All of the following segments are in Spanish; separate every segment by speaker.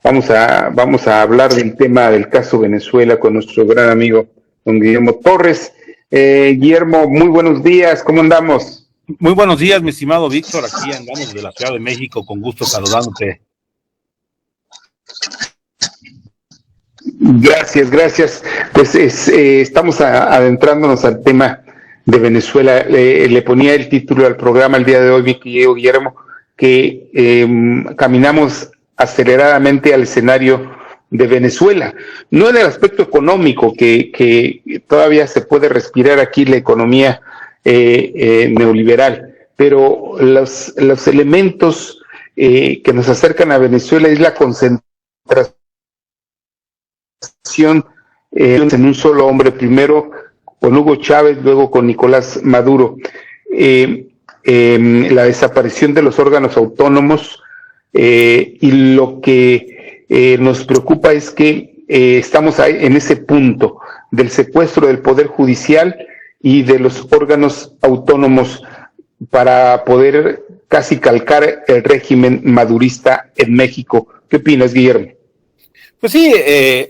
Speaker 1: Vamos a hablar del tema del caso Venezuela con nuestro gran amigo don Guillermo Torres. Guillermo, muy buenos días, ¿cómo andamos?
Speaker 2: Muy buenos días, mi estimado Víctor, aquí andamos de la Ciudad de México, con gusto saludándote.
Speaker 1: Gracias. Pues estamos adentrándonos al tema de Venezuela. Le ponía el título al programa el día de hoy, mi querido Guillermo, que caminamos aceleradamente al escenario de Venezuela, no en el aspecto económico, que todavía se puede respirar aquí la economía neoliberal, pero los elementos que nos acercan a Venezuela es la concentración en un solo hombre, primero con Hugo Chávez, luego con Nicolás Maduro. La desaparición de los órganos autónomos, y lo que nos preocupa es que estamos en ese punto del secuestro del Poder Judicial y de los órganos autónomos para poder casi calcar el régimen madurista en México. ¿Qué opinas, Guillermo?
Speaker 2: Pues sí,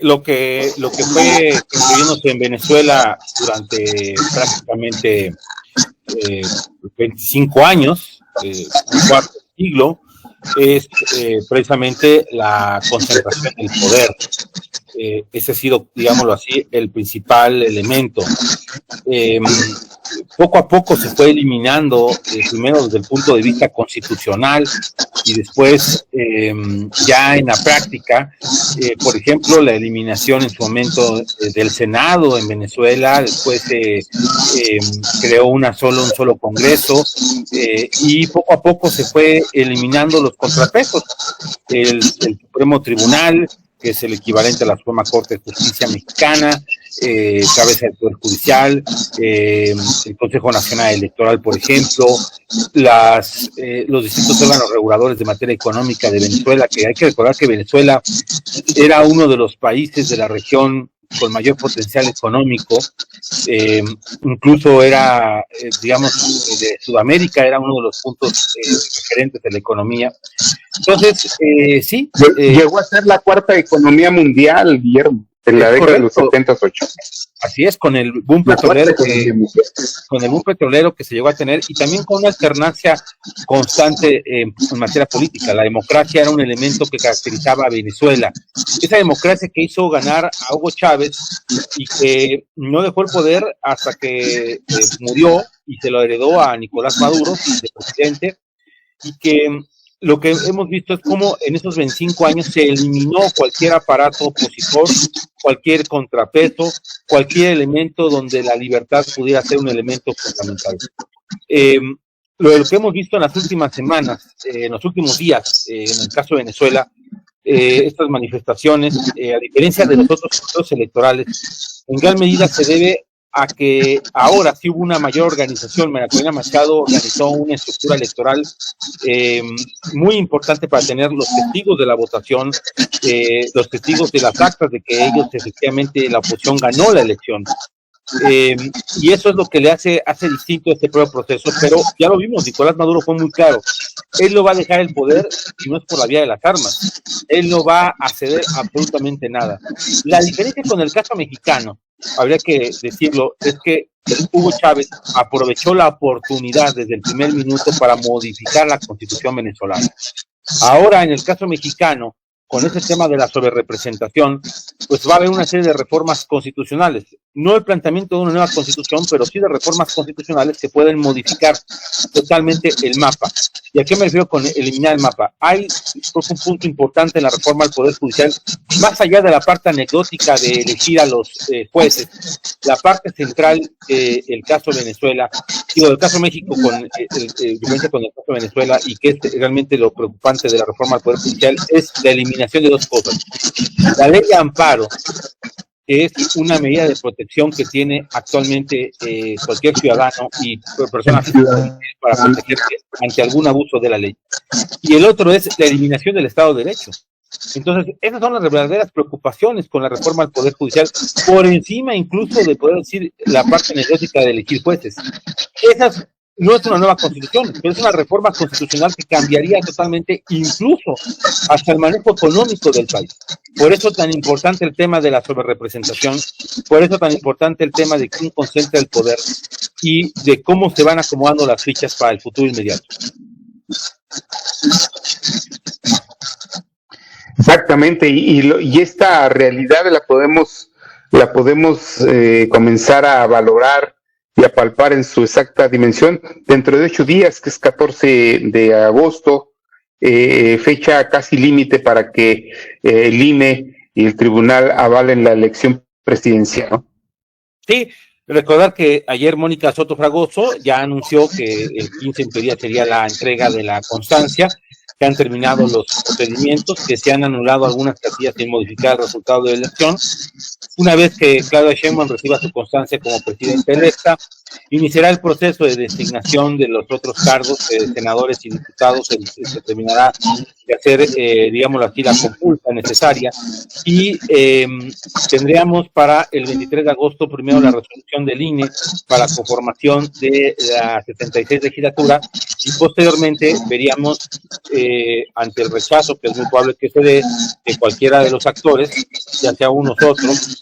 Speaker 2: lo que fue construyéndose en Venezuela durante prácticamente 25 años, un cuarto siglo, es precisamente la concentración del poder. Ese ha sido, digámoslo así, el principal elemento. Poco a poco se fue eliminando, primero desde el punto de vista constitucional y después ya en la práctica, por ejemplo, la eliminación en su momento del Senado en Venezuela, después creó un solo Congreso, y poco a poco se fue eliminando los contrapesos. El Supremo Tribunal, que es el equivalente a la Suprema Corte de Justicia Mexicana, cabeza del Poder Judicial, el Consejo Nacional Electoral, por ejemplo, los distintos órganos reguladores de materia económica de Venezuela, que hay que recordar que Venezuela era uno de los países de la región con mayor potencial económico, incluso era, digamos, de Sudamérica, era uno de los puntos referentes de la economía. Entonces, sí.
Speaker 1: Llegó a ser la cuarta economía mundial, Guillermo, en la década de los 70-80.
Speaker 2: Así es, con el boom petrolero que se llegó a tener, y también con una alternancia constante en materia política. La democracia era un elemento que caracterizaba a Venezuela. Esa democracia que hizo ganar a Hugo Chávez y que no dejó el poder hasta que murió y se lo heredó a Nicolás Maduro, de presidente, y que lo que hemos visto es cómo en esos 25 años se eliminó cualquier aparato opositor, cualquier contrapeso, cualquier elemento donde la libertad pudiera ser un elemento fundamental. Lo que hemos visto en las últimas semanas, en los últimos días, en el caso de Venezuela, estas manifestaciones, a diferencia de los otros procesos electorales, en gran medida se debe a que ahora sí hubo una mayor organización. María Corina Machado organizó una estructura electoral muy importante para tener los testigos de la votación, los testigos de las actas de que ellos efectivamente la oposición ganó la elección. Y eso es lo que le hace distinto este propio proceso, pero ya lo vimos, Nicolás Maduro fue muy claro, él no va a dejar el poder y no es por la vía de las armas, él no va a ceder absolutamente nada. La diferencia con el caso mexicano, habría que decirlo, es que Hugo Chávez aprovechó la oportunidad desde el primer minuto para modificar la constitución venezolana. Ahora, en el caso mexicano, con ese tema de la sobrerepresentación, pues va a haber una serie de reformas constitucionales. No el planteamiento de una nueva constitución, pero sí de reformas constitucionales que pueden modificar totalmente el mapa. ¿Y a qué me refiero con eliminar el mapa? Hay un punto importante en la reforma al Poder Judicial, más allá de la parte anecdótica de elegir a los jueces, la parte central, el caso de Venezuela, digo, el caso de México con el caso de Venezuela, y que es realmente lo preocupante de la reforma al Poder Judicial, es la eliminación de dos cosas. La ley de amparo, que es una medida de protección que tiene actualmente cualquier ciudadano y persona para protegerse ante algún abuso de la ley. Y el otro es la eliminación del Estado de Derecho. Entonces, esas son las verdaderas preocupaciones con la reforma al Poder Judicial, por encima incluso de poder decir la parte anecdótica de elegir jueces. Esas no es una nueva constitución, pero es una reforma constitucional que cambiaría totalmente, incluso hasta el manejo económico del país. Por eso tan importante el tema de la sobrerepresentación, por eso tan importante el tema de quién concentra el poder y de cómo se van acomodando las fichas para el futuro inmediato.
Speaker 1: Exactamente, y esta realidad la podemos comenzar a valorar y a palpar en su exacta dimensión dentro de 8 días, que es 14 de agosto, fecha casi límite para que el INE y el tribunal avalen la elección presidencial, ¿no?
Speaker 2: Sí, recordar que ayer Mónica Soto Fragoso ya anunció que el 15 en teoría sería la entrega de la constancia, que han terminado los procedimientos, que se han anulado algunas casillas sin modificar el resultado de la elección. Una vez que Claudia Sheinbaum reciba su constancia como presidenta electa, iniciará el proceso de designación de los otros cargos de senadores y diputados. Se terminará de hacer, digámoslo así, la compulsa necesaria, y tendríamos para el 23 de agosto primero la resolución del INE para la conformación de la 76 legislatura, y posteriormente veríamos, ante el rechazo, que es muy probable que se dé, de cualquiera de los actores, ya sea unos u otros,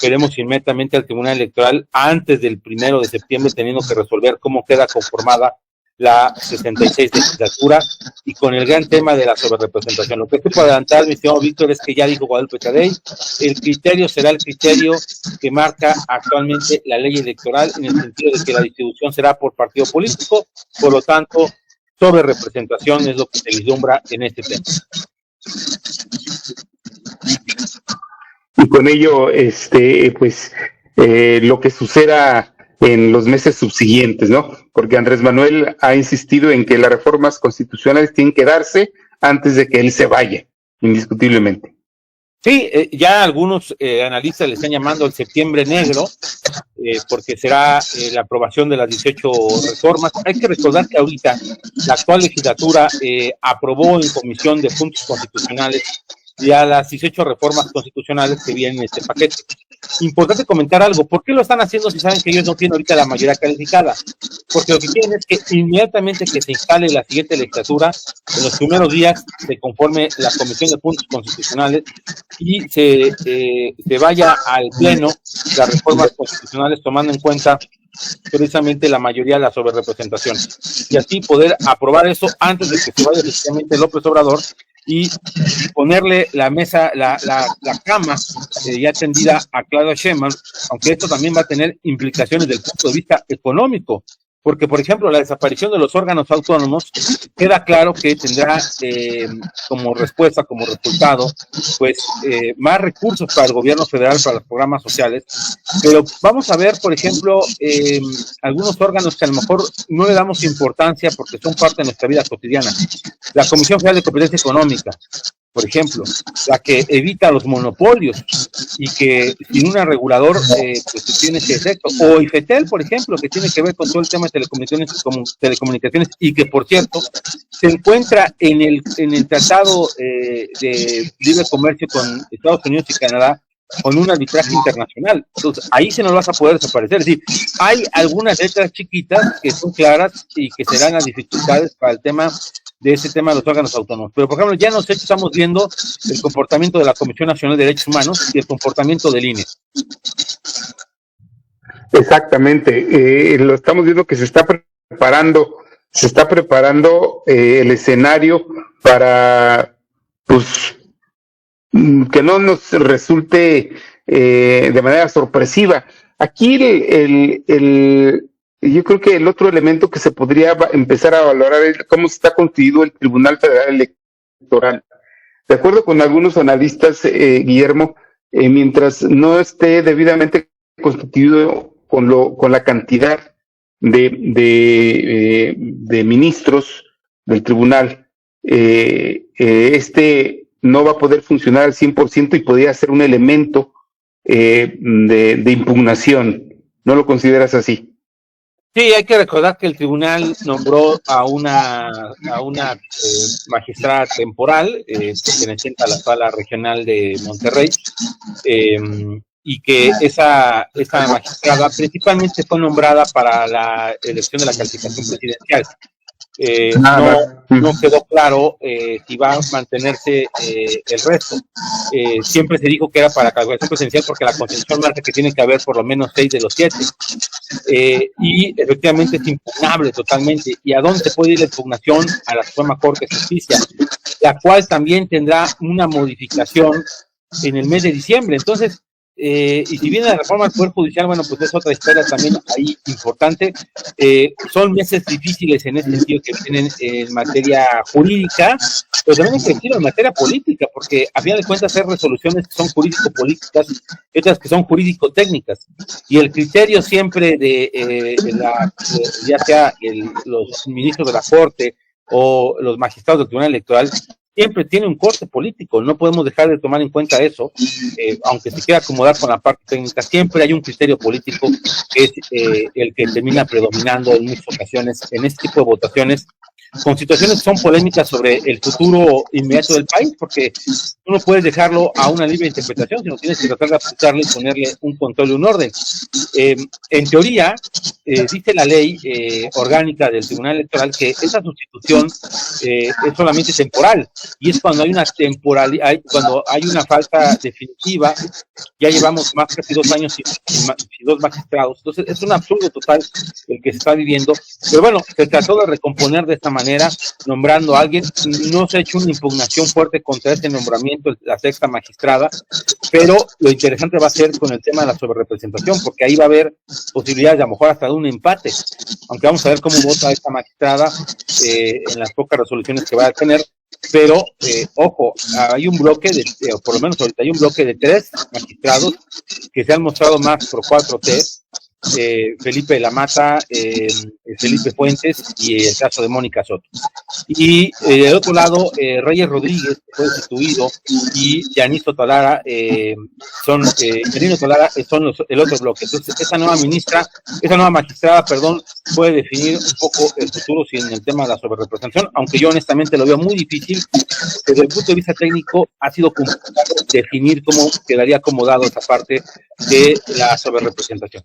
Speaker 2: veremos inmediatamente al Tribunal Electoral antes del 1 de septiembre, teniendo que resolver cómo queda conformada la 66 legislatura, y con el gran tema de la sobrerepresentación. Lo que estoy por adelantar, mi estimado Víctor, es que ya dijo Guadalupe Tadei, el criterio será el criterio que marca actualmente la ley electoral, en el sentido de que la distribución será por partido político, por lo tanto, sobrerepresentación es lo que se vislumbra en este tema.
Speaker 1: Y con ello, lo que suceda en los meses subsiguientes, ¿no? Porque Andrés Manuel ha insistido en que las reformas constitucionales tienen que darse antes de que él se vaya, indiscutiblemente.
Speaker 2: Sí, ya algunos analistas le están llamando el septiembre negro, porque será la aprobación de las 18 reformas. Hay que recordar que ahorita la actual legislatura aprobó en comisión de puntos constitucionales ya las 18 reformas constitucionales que vienen en este paquete. Importante comentar algo, ¿por qué lo están haciendo si saben que ellos no tienen ahorita la mayoría calificada? Porque lo que quieren es que inmediatamente que se instale la siguiente legislatura, en los primeros días se conforme la comisión de puntos constitucionales y se vaya al pleno las reformas constitucionales, tomando en cuenta precisamente la mayoría de la sobrerepresentación, y así poder aprobar eso antes de que se vaya efectivamente López Obrador, y ponerle la mesa, la cama ya tendida a Claudia Sheinbaum, aunque esto también va a tener implicaciones desde el punto de vista económico, porque, por ejemplo, la desaparición de los órganos autónomos queda claro que tendrá como respuesta, como resultado, pues más recursos para el gobierno federal, para los programas sociales, pero vamos a ver, por ejemplo, algunos órganos que a lo mejor no le damos importancia porque son parte de nuestra vida cotidiana. La Comisión Federal de Competencia Económica, por ejemplo, la que evita los monopolios y que sin un regulador pues tiene ese efecto, o IFETEL, por ejemplo, que tiene que ver con todo el tema de telecomunicaciones y que, por cierto, se encuentra en el Tratado de Libre Comercio con Estados Unidos y Canadá, con un arbitraje internacional. Entonces, ahí se nos va a poder desaparecer. Es decir, hay algunas letras chiquitas que son claras y que serán las dificultades para el tema de ese tema de los órganos autónomos. Pero, por ejemplo, ya estamos viendo el comportamiento de la Comisión Nacional de Derechos Humanos y el comportamiento del INE.
Speaker 1: Exactamente, lo estamos viendo que se está preparando el escenario para, pues, que no nos resulte de manera sorpresiva. Aquí yo creo que el otro elemento que se podría empezar a valorar es cómo está constituido el Tribunal Federal Electoral. De acuerdo con algunos analistas, Guillermo, mientras no esté debidamente constituido con la cantidad de ministros del tribunal, no va a poder funcionar al 100% y podría ser un elemento de impugnación. ¿No lo consideras así?
Speaker 2: Sí, hay que recordar que el tribunal nombró a una magistrada temporal perteneciente a la Sala Regional de Monterrey, y que esa magistrada principalmente fue nombrada para la elección de la calificación presidencial. No quedó claro si va a mantenerse el resto. Siempre se dijo que era para calificación presidencial porque la Constitución marca que tiene que haber por lo menos 6 de los 7. Y efectivamente es impugnable totalmente. ¿Y a dónde se puede ir la impugnación? A la Suprema Corte de Justicia, la cual también tendrá una modificación en el mes de diciembre. Entonces, y si viene la reforma del Poder Judicial, bueno, pues es otra historia también ahí importante. Son meses difíciles en ese sentido que vienen en materia jurídica, pero también hay que decirlo en materia política, porque a fin de cuentas hay resoluciones que son jurídico-políticas y otras que son jurídico-técnicas. Y el criterio siempre ya sea los ministros de la Corte o los magistrados del Tribunal Electoral, siempre tiene un corte político. No podemos dejar de tomar en cuenta eso, aunque se quiera acomodar con la parte técnica. Siempre hay un criterio político que es el que termina predominando en muchas ocasiones en este tipo de votaciones, con situaciones que son polémicas sobre el futuro inmediato del país, porque tú no puedes dejarlo a una libre interpretación, sino tienes que tratar de aplicarle y ponerle un control y un orden. En teoría, dice la ley orgánica del Tribunal Electoral que esa sustitución es solamente temporal, y es cuando hay una temporalidad, cuando hay una falta definitiva. Ya llevamos más casi 2 años sin 2 magistrados, entonces es un absurdo total el que se está viviendo, pero bueno, se trató de recomponer de esta manera, nombrando a alguien. No se ha hecho una impugnación fuerte contra este nombramiento, la 6ª magistrada, pero lo interesante va a ser con el tema de la sobrerepresentación, porque ahí va a haber posibilidades de a lo mejor hasta de un empate, aunque vamos a ver cómo vota esta magistrada en las pocas resoluciones que va a tener. Pero, ojo, hay un bloque por lo menos ahorita hay un bloque de 3 magistrados que se han mostrado más pro 4T, Felipe de la Mata, Felipe Fuentes y el caso de Mónica Soto. Y del otro lado, Reyes Rodríguez, que fue destituido, y Yanis Tolara son el otro bloque. Entonces, esa nueva magistrada, puede definir un poco el futuro sin el tema de la sobrerepresentación, aunque yo honestamente lo veo muy difícil. Desde el punto de vista técnico, ha sido complicado definir cómo quedaría acomodado esa parte de la sobrerepresentación.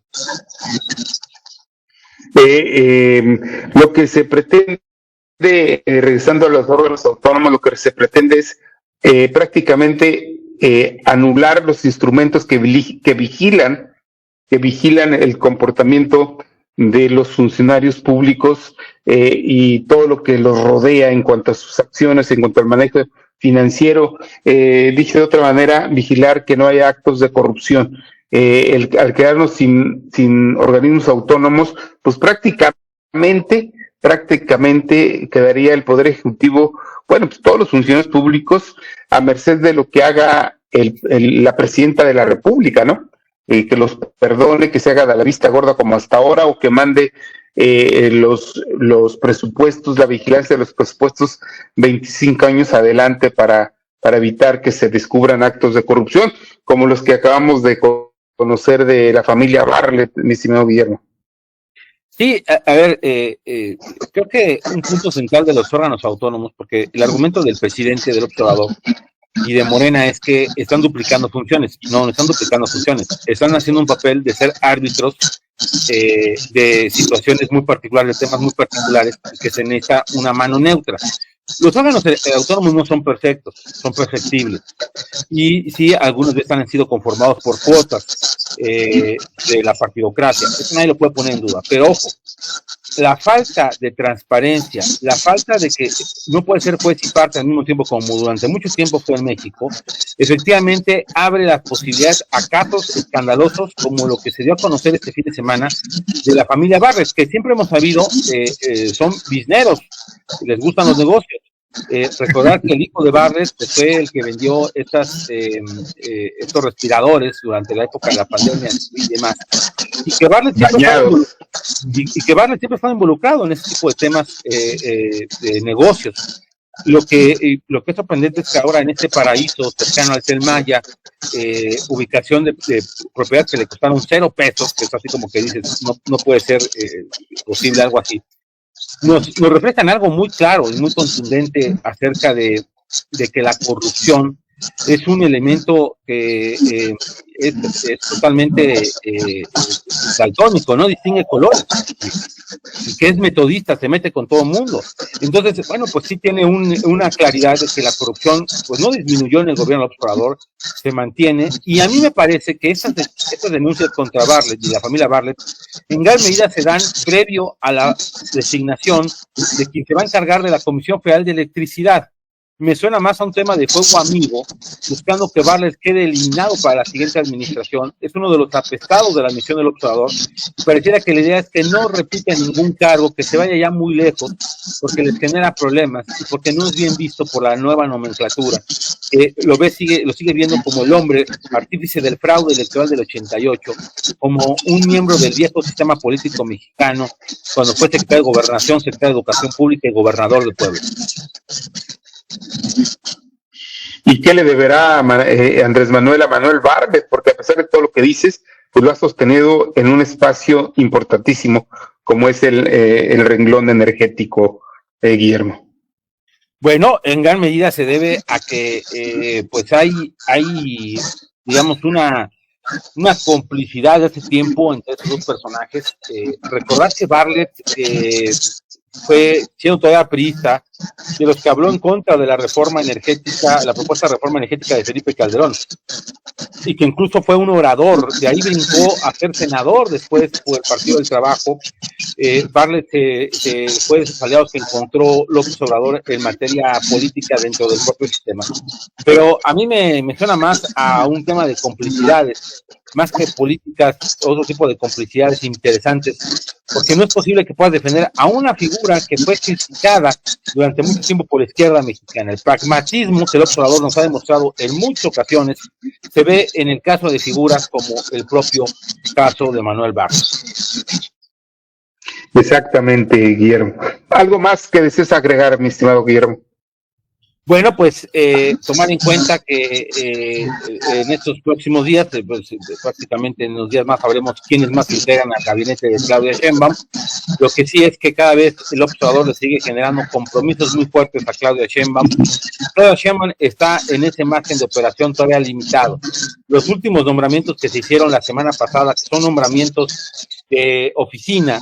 Speaker 1: Lo que se pretende, regresando a los órganos autónomos, lo que se pretende es prácticamente anular los instrumentos que vigilan el comportamiento de los funcionarios públicos y todo lo que los rodea en cuanto a sus acciones, en cuanto al manejo financiero. Dicho de otra manera, vigilar que no haya actos de corrupción. Al quedarnos sin organismos autónomos, pues prácticamente quedaría el Poder Ejecutivo, bueno, pues todos los funcionarios públicos a merced de lo que haga la Presidenta de la República, ¿no? Que los perdone, que se haga de la vista gorda como hasta ahora, o que mande los presupuestos, la vigilancia de los presupuestos 25 años adelante para evitar que se descubran actos de corrupción, como los que acabamos de conocer de la familia Bartlett, mi estimado Guillermo.
Speaker 2: Sí, a ver, creo que un punto central de los órganos autónomos, porque el argumento del presidente del observador y de Morena es que están duplicando funciones. No están duplicando funciones, están haciendo un papel de ser árbitros de situaciones muy particulares, de temas muy particulares, que se necesita una mano neutra. Los órganos autónomos no son perfectos, son perfectibles. Y sí, algunas veces han sido conformados por cuotas de la partidocracia. Eso nadie lo puede poner en duda. Pero ojo, la falta de transparencia, la falta de que no puede ser juez y parte al mismo tiempo como durante mucho tiempo fue en México, efectivamente abre las posibilidades a casos escandalosos como lo que se dio a conocer este fin de semana de la familia Bartlett, que siempre hemos sabido son bizneros, les gustan los negocios. Recordar que el hijo de Bartlett fue el que vendió estos respiradores durante la época de la pandemia y demás, y que Bartlett siempre estaba involucrado en ese tipo de temas de negocios. Lo que es sorprendente es que ahora en este paraíso cercano al Tren Maya, ubicación de propiedades que le costaron 0 pesos, que es así como que dices, no puede ser posible algo así. Nos reflejan algo muy claro y muy contundente acerca de que la corrupción es un elemento que es totalmente daltónico, no distingue colores, y que es metodista, se mete con todo el mundo. Entonces, bueno, pues sí tiene una claridad de que la corrupción pues no disminuyó en el gobierno del Obrador, se mantiene, y a mí me parece que estas denuncias contra Bartlett y la familia Bartlett en gran medida se dan previo a la designación de quien se va a encargar de la Comisión Federal de Electricidad. Me suena más a un tema de fuego amigo, buscando que Bartlett quede eliminado para la siguiente administración. Es uno de los apestados de la misión del observador. Pareciera que la idea es que no repita ningún cargo, que se vaya ya muy lejos, porque les genera problemas y porque no es bien visto por la nueva nomenclatura. Lo sigue viendo como el hombre artífice del fraude electoral del 88, como un miembro del viejo sistema político mexicano, cuando fue secretario de Gobernación, secretario de Educación Pública y gobernador del pueblo.
Speaker 1: ¿Y qué le deberá Andrés Manuel a Manuel Bartlett? Porque a pesar de todo lo que dices, pues lo ha sostenido en un espacio importantísimo como es el renglón energético, Guillermo.
Speaker 2: Bueno, en gran medida se debe a que pues hay digamos una complicidad de hace tiempo entre estos dos personajes. Recordar que Bartlett fue, siendo todavía priista, de los que habló en contra de la reforma energética, la propuesta de reforma energética de Felipe Calderón, y que incluso fue un orador, de ahí brincó a ser senador después por el Partido del Trabajo. Bartlett fue de sus aliados que encontró López Obrador en materia política dentro del propio sistema. Pero a mí me suena más a un tema de complicidades, más que políticas, otro tipo de complicidades interesantes, porque no es posible que puedas defender a una figura que fue criticada durante mucho tiempo por la izquierda mexicana. El pragmatismo que el observador nos ha demostrado en muchas ocasiones se ve en el caso de figuras como el propio caso de Manuel Bartlett.
Speaker 1: Exactamente, Guillermo. ¿Algo más que desees agregar, mi estimado Guillermo?
Speaker 2: Bueno, pues tomar en cuenta que en estos próximos días, pues, prácticamente en unos días más sabremos quiénes más se integran al gabinete de Claudia Sheinbaum. Lo que sí es que cada vez el observador le sigue generando compromisos muy fuertes a Claudia Sheinbaum. Claudia Sheinbaum está en ese margen de operación todavía limitado. Los últimos nombramientos que se hicieron la semana pasada, que son nombramientos de oficina,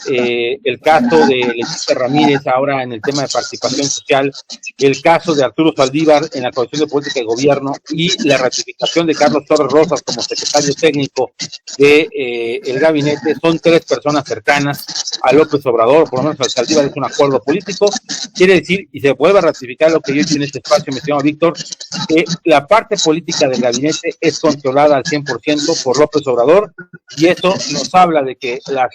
Speaker 2: el caso de Leticia Ramírez ahora en el tema de participación social, el caso de Arturo Saldívar en la Comisión de Política de Gobierno y la ratificación de Carlos Torres Rosas como secretario técnico de el gabinete, son tres personas cercanas a López Obrador, por lo menos al Saldívar es un acuerdo político. Quiere decir, y se vuelve a ratificar lo que yo hice en este espacio, me llama Víctor, que la parte política del gabinete es controlada al 100% por López Obrador, y eso nos habla de que las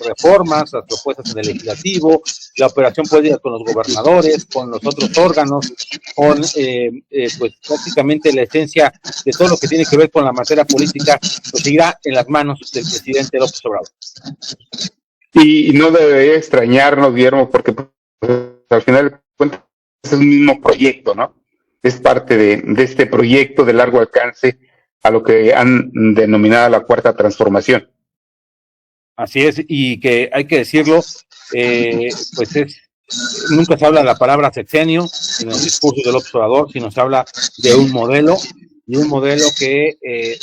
Speaker 2: reformas, las propuestas en el legislativo, la operación política con los gobernadores, con los otros órganos, con pues prácticamente la esencia de todo lo que tiene que ver con la materia política, pues seguirá en las manos del presidente López Obrador.
Speaker 1: Y no debería extrañarnos, Guillermo, porque pues, al final de cuentas es un mismo proyecto, ¿no? Es parte de este proyecto de largo alcance a lo que han denominado la Cuarta Transformación.
Speaker 2: Así es, y que hay que decirlo, pues nunca se habla de la palabra sexenio en el discurso del observador, sino se habla de un modelo, y un modelo que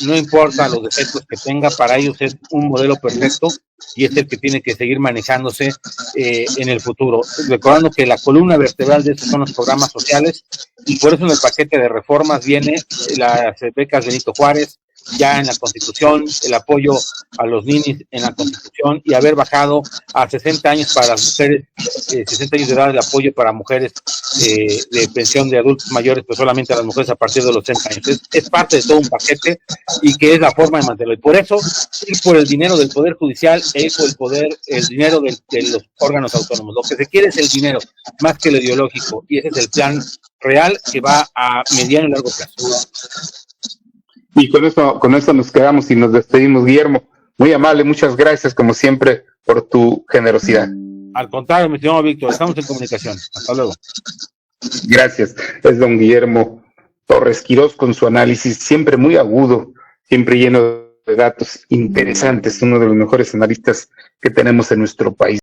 Speaker 2: no importa los defectos que tenga, para ellos es un modelo perfecto y es el que tiene que seguir manejándose en el futuro. Recordando que la columna vertebral de estos son los programas sociales, y por eso en el paquete de reformas viene las becas Benito Juárez, ya en la Constitución, el apoyo a los ninis en la Constitución, y haber bajado a 60 años para las mujeres, 60 años de edad el apoyo para mujeres de pensión de adultos mayores, pues solamente a las mujeres a partir de los 60 años. Es parte de todo un paquete y que es la forma de mantenerlo. Y por eso, ir por el dinero del Poder Judicial e ir por el dinero de los órganos autónomos. Lo que se quiere es el dinero, más que lo ideológico, y ese es el plan real que va a mediano y largo plazo.
Speaker 1: Y con eso nos quedamos y nos despedimos, Guillermo. Muy amable, muchas gracias como siempre por tu generosidad.
Speaker 2: Al contrario, mi estimado Víctor, estamos en comunicación. Hasta luego.
Speaker 1: Gracias. Es don Guillermo Torres Quirós con su análisis siempre muy agudo, siempre lleno de datos interesantes, uno de los mejores analistas que tenemos en nuestro país.